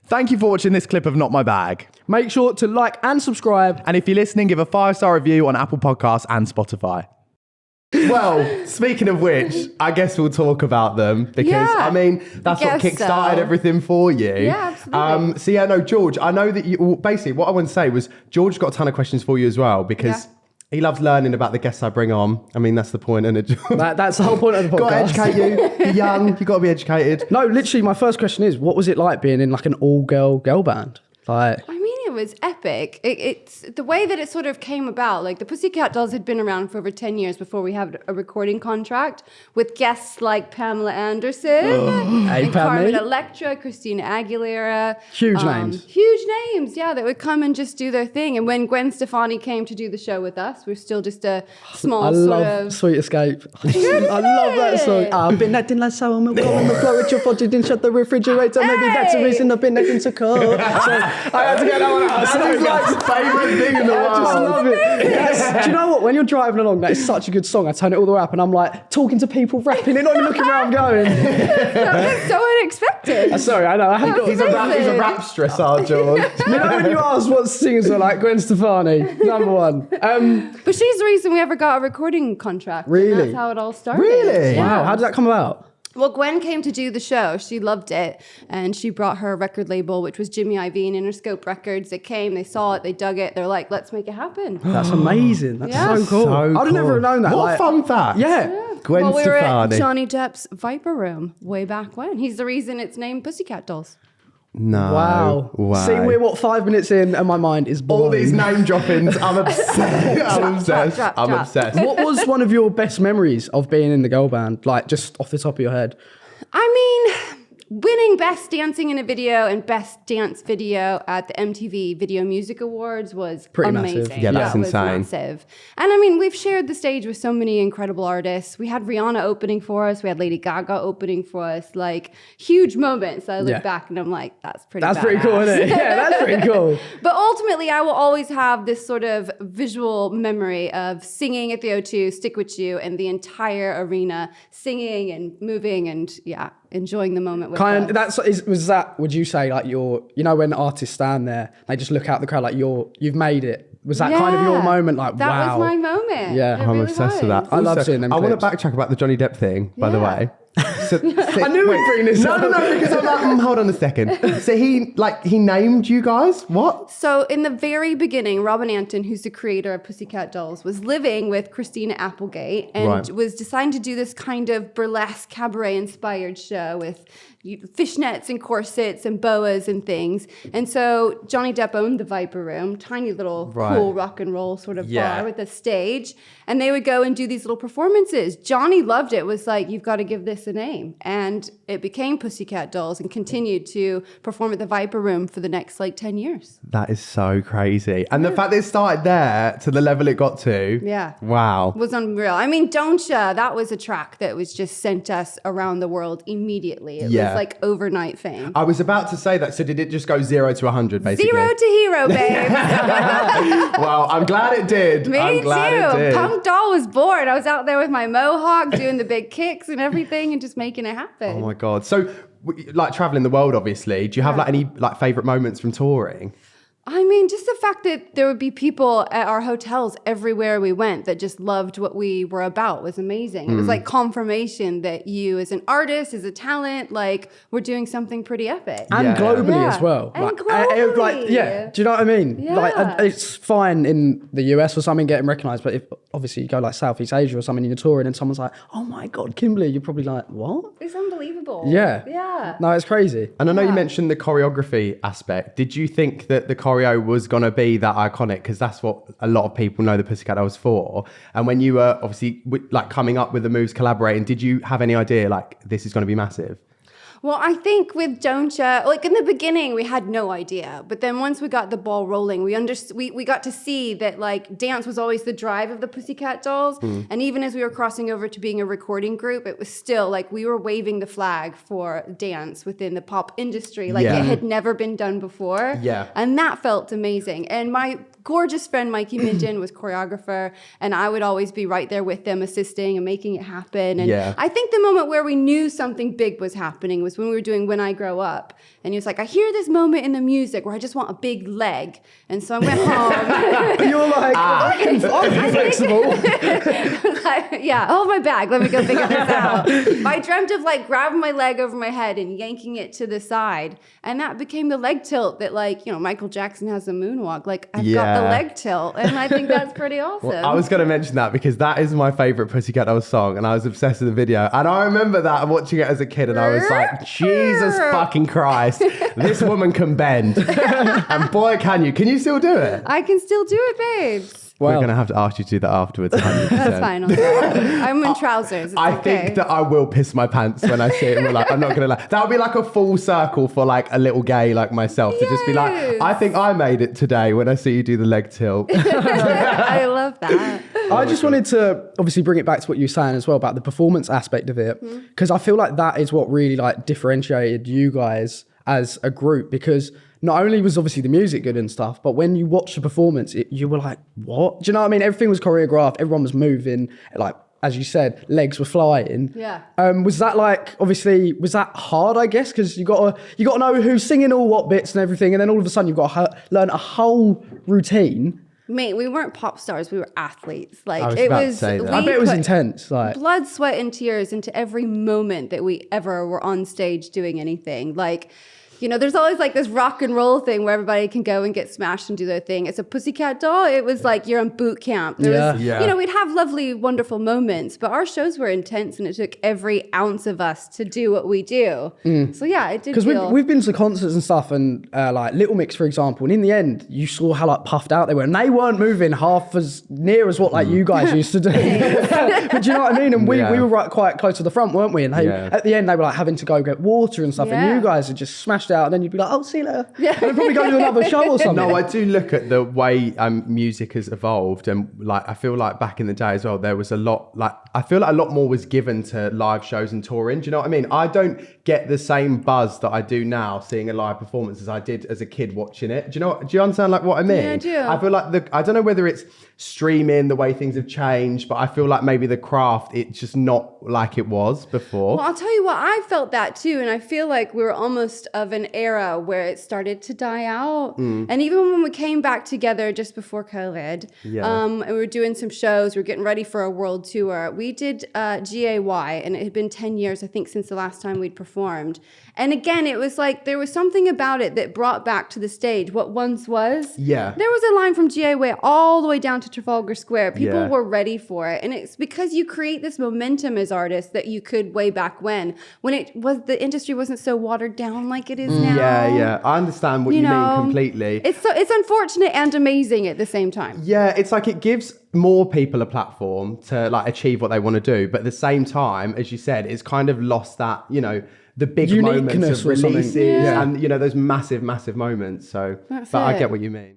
Thank you for watching this clip of Not My Bag. Make sure to like and subscribe. And if you're listening, give a 5-star review on Apple Podcasts and Spotify. Well, speaking of which, I guess we'll talk about them because, I mean, that's what kickstarted everything for you. Yeah, absolutely. George, I know that basically what I want to say was George got a ton of questions for you as well because he loves learning about the guests I bring on. I mean, that's the point, isn't it? That's the whole point of the podcast. Got to educate you. You're young. You've got to be educated. No, literally, my first question is, what was it like being in like an all-girl girl band? Like, I mean, it was epic. It's the way that it sort of came about. Like the Pussycat Dolls had been around for over 10 years before we had a recording contract with guests like Pamela Anderson, and Carmen Electra, Christina Aguilera. Huge names. Huge names, yeah, that would come and just do their thing. And when Gwen Stefani came to do the show with us, we were still just a small I love Sweet Escape. I love that song. I've been acting like sour milk on the floor with your foot. You didn't shut the refrigerator. Maybe that's the reason I've been acting so cold. So I had to get that one out. That is like the favourite thing in the world. I just love it. Yes. Do you know what? When you're driving along, that is such a good song. I turn it all the way up and I'm like talking to people, rapping it, not even looking where I'm going. That's so unexpected. Sorry, I know. I haven't got He's a rapstress, our George. You know when you ask what singers are like, Gwen Stefani, number one. But she's the reason we ever got a recording contract. Really? That's how it all started. Really? Yeah. Wow, how did that come about? Well, Gwen came to do the show. She loved it. And she brought her record label, which was Jimmy Iovine and Interscope Records. They came, they saw it, they dug it. They're like, let's make it happen. That's amazing. That's so cool. So I'd have never known that. What a fun fact. Yeah. Gwen we were Stefani. at Johnny Depp's Viper Room way back when. He's the reason it's named Pussycat Dolls. No. Wow. See, we're 5 minutes in and my mind is blown. All these name droppings. I'm obsessed. I'm obsessed. What was one of your best memories of being in the girl band? Like, just off the top of your head. I mean, winning Best Dancing in a Video and Best Dance Video at the MTV Video Music Awards was pretty amazing. massive. Yeah, that's insane. Was massive. And I mean, we've shared the stage with so many incredible artists. We had Rihanna opening for us. We had Lady Gaga opening for us. Like, huge moments. I look back and I'm like, that's pretty cool, isn't it? Yeah, that's pretty cool. But ultimately, I will always have this sort of visual memory of singing at the O2, Stick With You, and the entire arena singing and moving and, enjoying the moment with us. Was that, would you say, like when artists stand there, they just look out the crowd like you've made it? Was that kind of your moment? Like, that wow. was my moment. Yeah, I'm obsessed with that. I love seeing them I want clips. to backtrack about the Johnny Depp thing, by the way. So, I knew we'd bring this up. No, because I'm like, hold on a second. So he named you guys? What? So in the very beginning, Robin Anton, who's the creator of Pussycat Dolls, was living with Christina Applegate and was deciding to do this kind of burlesque cabaret-inspired show with fishnets and corsets and boas and things. And so Johnny Depp owned the Viper Room, tiny little cool rock and roll sort of bar with a stage. And they would go and do these little performances. Johnny loved it, was like, you've got to give this a name. And it became Pussycat Dolls and continued to perform at the Viper Room for the next 10 years. That is so crazy. And the fact that it started there to the level it got to. Yeah. Wow. Was unreal. I mean, Don't Ya, that was a track that was just sent us around the world immediately. It was like overnight fame. I was about to say that. So did it just go 0 to 100 basically? 0 to hero, babe. Well, I'm glad it did. Me too. Punk Doll was born. I was out there with my mohawk doing the big kicks and everything and just making it happen. Oh my God. So traveling the world, obviously, do you have any favorite moments from touring? I mean, just the fact that there would be people at our hotels everywhere we went that just loved what we were about was amazing. It was like confirmation that you as an artist, as a talent, we're doing something pretty epic. And globally as well. And globally. Do you know what I mean? Yeah. It's fine in the US or something getting recognised, but if obviously you go Southeast Asia or something and you're touring and someone's like, oh my God, Kimberly, you're probably like, what? It's unbelievable. Yeah. Yeah. No, it's crazy. And I know you mentioned the choreography aspect. Did you think that the choreo was going to be that iconic? Because that's what a lot of people know the Pussycat Dolls for. And when you were obviously coming up with the moves, collaborating, did you have any idea this is going to be massive? Well, I think with Don't Ya, in the beginning, we had no idea. But then once we got the ball rolling, we got to see that dance was always the drive of the Pussycat Dolls. And even as we were crossing over to being a recording group, it was still we were waving the flag for dance within the pop industry. It had never been done before. Yeah. And that felt amazing. And my gorgeous friend Mikey Minden was choreographer, and I would always be right there with them assisting and making it happen. And I think the moment where we knew something big was happening was was when we were doing When I Grow Up. And he was like, I hear this moment in the music where I just want a big leg. And so I went home. You're like, I can be flexible. Yeah, hold my bag. Let me go figure this out. I dreamt of like grabbing my leg over my head and yanking it to the side. And that became the leg tilt that, like, you know, Michael Jackson has a moonwalk. Like, I've got the leg tilt. And I think that's pretty awesome. Well, I was going to mention that because that is my favorite Pussycat Dolls song, and I was obsessed with the video. And I remember that and watching it as a kid, and I was like, Jesus fucking Christ, this woman can bend. And boy, can you. Can you still do it? I can still do it, babes. We're going to have to ask you to do that afterwards. 100%. That's fine. I'll do it. I'm in trousers. It's I okay. think that I will piss my pants when I see it. And we're like, I'm not going to lie. That would be like a full circle for like a little gay like myself to just be like, I think I made it today when I see you do the leg tilt. I love that. I just wanted to obviously bring it back to what you were saying as well about the performance aspect of it, because I feel like that is what really like differentiated you guys as a group, because not only was obviously the music good and stuff, but when you watch the performance, you were like, what? Do you know what I mean? Everything was choreographed, everyone was moving, like, as you said, legs were flying. Yeah. Was that like, obviously, was that hard, I guess? Because you got to know who's singing all what bits and everything, and then all of a sudden you've got to learn a whole routine. Mate, we weren't pop stars, we were athletes. Like, I was it about to was, say that. I bet it was put intense. Like, blood, sweat, and tears into every moment that we ever were on stage doing anything. Like, you know, there's always like this rock and roll thing where everybody can go and get smashed and do their thing. It's a Pussycat Doll. It was like you're on boot camp. There was, you know, we'd have lovely, wonderful moments, but our shows were intense and it took every ounce of us to do what we do. So yeah, it did feel... Because we've been to concerts and stuff, and like Little Mix, for example, and in the end, you saw how like puffed out they were, and they weren't moving half as near as what like you guys used to do. But do you know what I mean? And we were right quite close to the front, weren't we? And they, at the end, they were like having to go get water and stuff, and you guys had just smashed out, and then you'd be like, oh, see you later. And then probably go to another show or something. No, I do look at the way music has evolved, and like I feel like back in the day as well, there was a lot, like I feel like a lot more was given to live shows and touring. Do you know what I mean? I don't get the same buzz that I do now seeing a live performance as I did as a kid watching it. Do you understand like what I mean? Yeah, I do. I feel like I don't know whether it's streaming, the way things have changed, but I feel like maybe the craft, it's just not like it was before. Well, I'll tell you what, I felt that too. And I feel like we were almost of an era where it started to die out. And even when we came back together just before COVID, and we were doing some shows, we were getting ready for a world tour. We did GAY, and it had been 10 years, I think, since the last time we'd performed. And again, it was like there was something about it that brought back to the stage what once was. Yeah. There was a line from GAY all the way down to Trafalgar Square. People were ready for it. And it's because you create this momentum as artists that you could way back when it was, the industry wasn't so watered down like it is now. Yeah. I understand what you mean completely. It's unfortunate and amazing at the same time. Yeah, it's like it gives more people a platform to like achieve what they want to do. But at the same time, as you said, it's kind of lost that, you know, the big moments of releases and, you know, those massive, massive moments. So, I get what you mean.